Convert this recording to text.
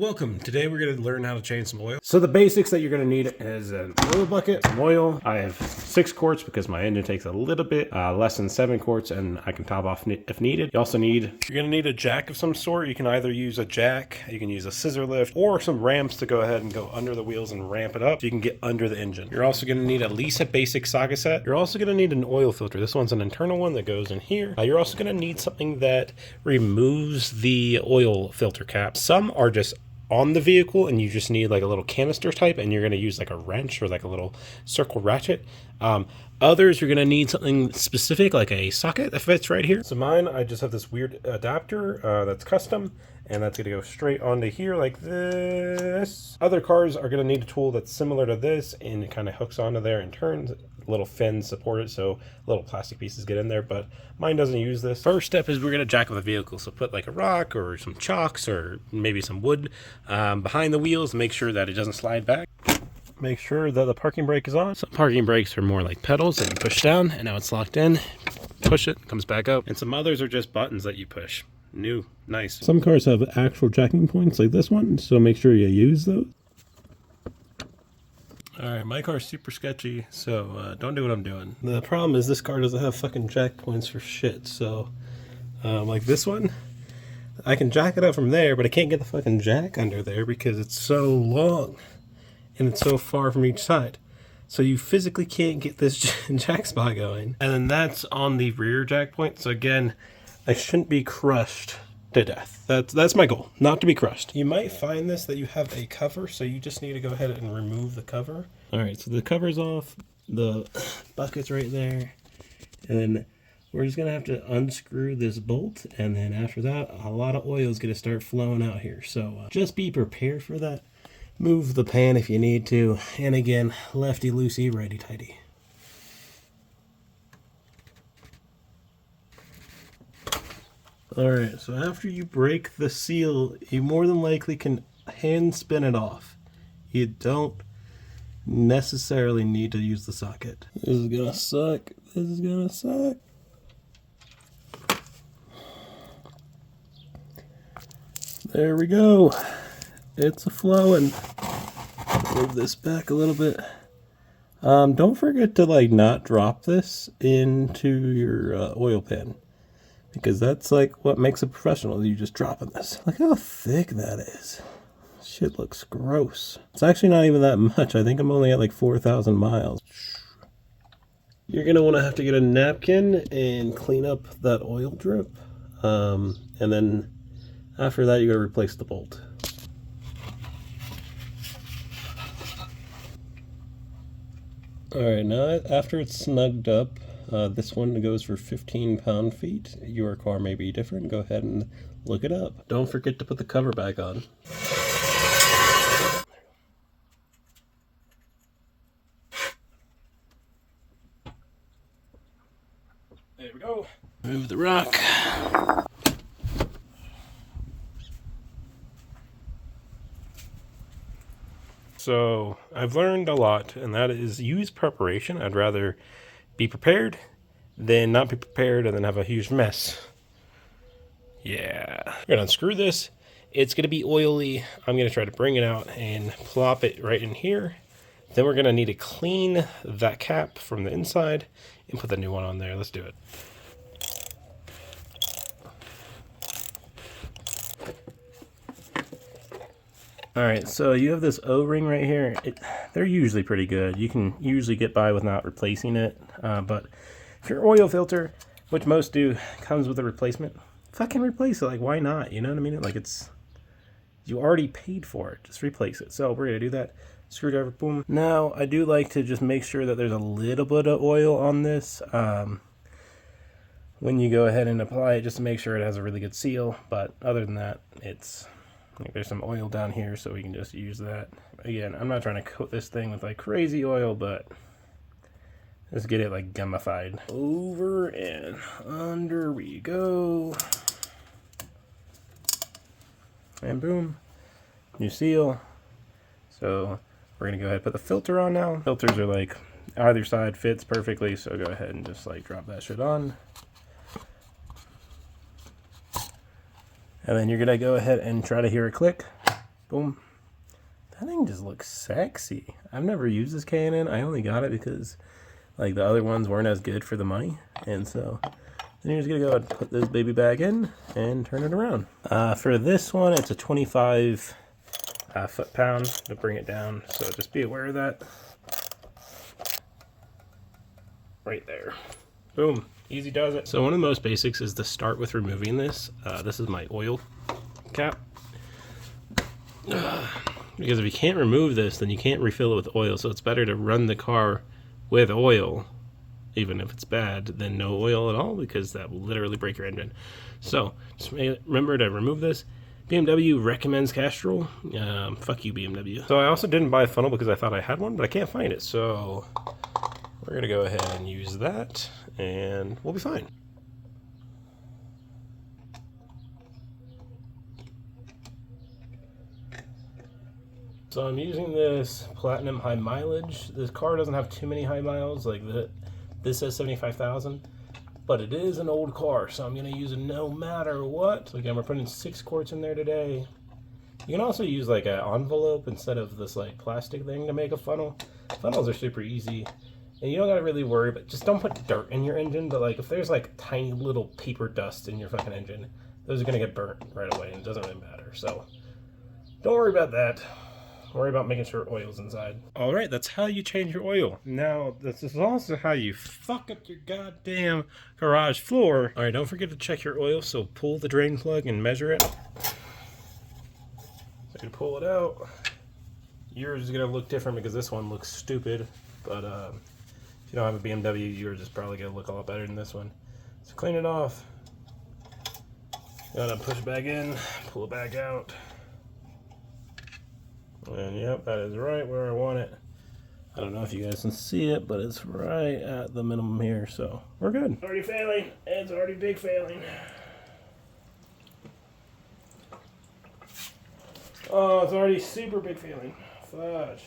Welcome. Today we're going to learn how to change some oil. So the basics that you're going to need is an oil bucket, some oil. I have 6 quarts because my engine takes a little bit less than 7 quarts, and I can top off if needed. You also you're going to need a jack of some sort. You can either use a jack, you can use a scissor lift, or some ramps to go ahead and go under the wheels and ramp it up so you can get under the engine. You're also going to need at least a basic socket set. You're also going to need an oil filter. This one's an internal one that goes in here. You're also going to need something that removes the oil filter cap. Some are just on the vehicle and you just need like a little canister type, and you're going to use like a wrench or like a little circle ratchet. Others, you're going to need something specific like a socket that fits right here. So mine, I just have this weird adapter that's custom, and that's going to go straight onto here like this. Other cars are going to need a tool that's similar to this, and it kind of hooks onto there and turns. Little fins support it, so little plastic pieces get in there, but mine doesn't use this. First step is we're going to jack up the vehicle. So put like a rock or some chocks or maybe some wood behind the wheels. Make sure that it doesn't slide back. Make sure that the parking brake is on. Some parking brakes are more like pedals that you push down, and now it's locked in. Push it, comes back up. And some others are just buttons that you push. New, nice. Some cars have actual jacking points like this one, so make sure you use those. Alright, my car's super sketchy, so don't do what I'm doing. The problem is this car doesn't have fucking jack points for shit, so like this one, I can jack it up from there, but I can't get the fucking jack under there because it's so long and it's so far from each side. So you physically can't get this jack spot going. And then that's on the rear jack point, so again, I shouldn't be crushed to death. That's my goal, not to be crushed. You might find this that you have a cover, so you just need to go ahead and remove the cover. All right, so the cover's off, the bucket's right there, and then we're just gonna have to unscrew this bolt, and then after that, a lot of oil is gonna start flowing out here. So just be prepared for that. Move the pan if you need to, and again, lefty loosey, righty tighty. Alright, so after you break the seal, you more than likely can hand spin it off. You don't necessarily need to use the socket. This is gonna suck. This is gonna suck. There we go. It's a flowing. Move this back a little bit. Don't forget to like not drop this into your oil pan, because that's like what makes a professional. You just dropping this. Look how thick that is. Shit looks gross. It's actually not even that much. I think I'm only at like 4,000 miles. You're gonna want to have to get a napkin and clean up that oil drip. And then after that, you gotta replace the bolt. Alright, now after it's snugged up, this one goes for 15 pound-feet. Your car may be different. Go ahead and look it up. Don't forget to put the cover back on. There we go. Move the rock. So I've learned a lot, and that is use preparation. I'd rather be prepared than not be prepared and then have a huge mess. Yeah. We're gonna unscrew this. It's gonna be oily. I'm gonna try to bring it out and plop it right in here. Then we're gonna need to clean that cap from the inside and put the new one on there. Let's do it. Alright, so you have this O-ring right here. They're usually pretty good. You can usually get by with not replacing it. But if your oil filter, which most do, comes with a replacement, fucking replace it. Like, why not? You know what I mean? Like, you already paid for it. Just replace it. So we're going to do that. Screwdriver, boom. Now, I do like to just make sure that there's a little bit of oil on this when you go ahead and apply it, just to make sure it has a really good seal. But other than that, there's some oil down here, so we can just use that. Again, I'm not trying to coat this thing with like crazy oil, but let's get it like gummified. Over and under we go. And boom, new seal. So we're gonna go ahead and put the filter on now. Filters are like either side fits perfectly, so go ahead and just like drop that shit on. And then you're gonna go ahead and try to hear a click. Boom. That thing just looks sexy. I've never used this K&N. I only got it because like the other ones weren't as good for the money. And so then you're just gonna go ahead and put this baby back in and turn it around. For this one, it's a 25 foot-pound to bring it down. So just be aware of that. Right there. Boom. Easy does it. So one of the most basics is to start with removing this. This is my oil cap. Because if you can't remove this, then you can't refill it with oil. So it's better to run the car with oil, even if it's bad, than no oil at all, because that will literally break your engine. So just remember to remove this. BMW recommends Castrol. Fuck you, BMW. So I also didn't buy a funnel because I thought I had one, but I can't find it. So we're gonna go ahead and use that, and we'll be fine. So I'm using this Platinum High Mileage. This car doesn't have too many high miles, like this says 75,000, but it is an old car, so I'm gonna use it no matter what. So again, we're putting 6 quarts in there today. You can also use like an envelope instead of this like plastic thing to make a funnel. Funnels are super easy, and you don't gotta really worry, but just don't put dirt in your engine. But like if there's like tiny little paper dust in your fucking engine, those are gonna get burnt right away, and it doesn't really matter. So don't worry about that. Worry about making sure oil's inside. All right, that's how you change your oil. Now, this is also how you fuck up your goddamn garage floor. All right, don't forget to check your oil. So pull the drain plug and measure it. So you pull it out. Yours is gonna look different because this one looks stupid. But if you don't have a BMW, yours is probably gonna look a lot better than this one. So clean it off. Gotta push it back in, pull it back out. And yep, that is right where I want it. I don't know if you guys can see it, but it's right at the minimum here, so we're good. Already failing. It's already big failing. Oh, it's already super big failing. Fudge.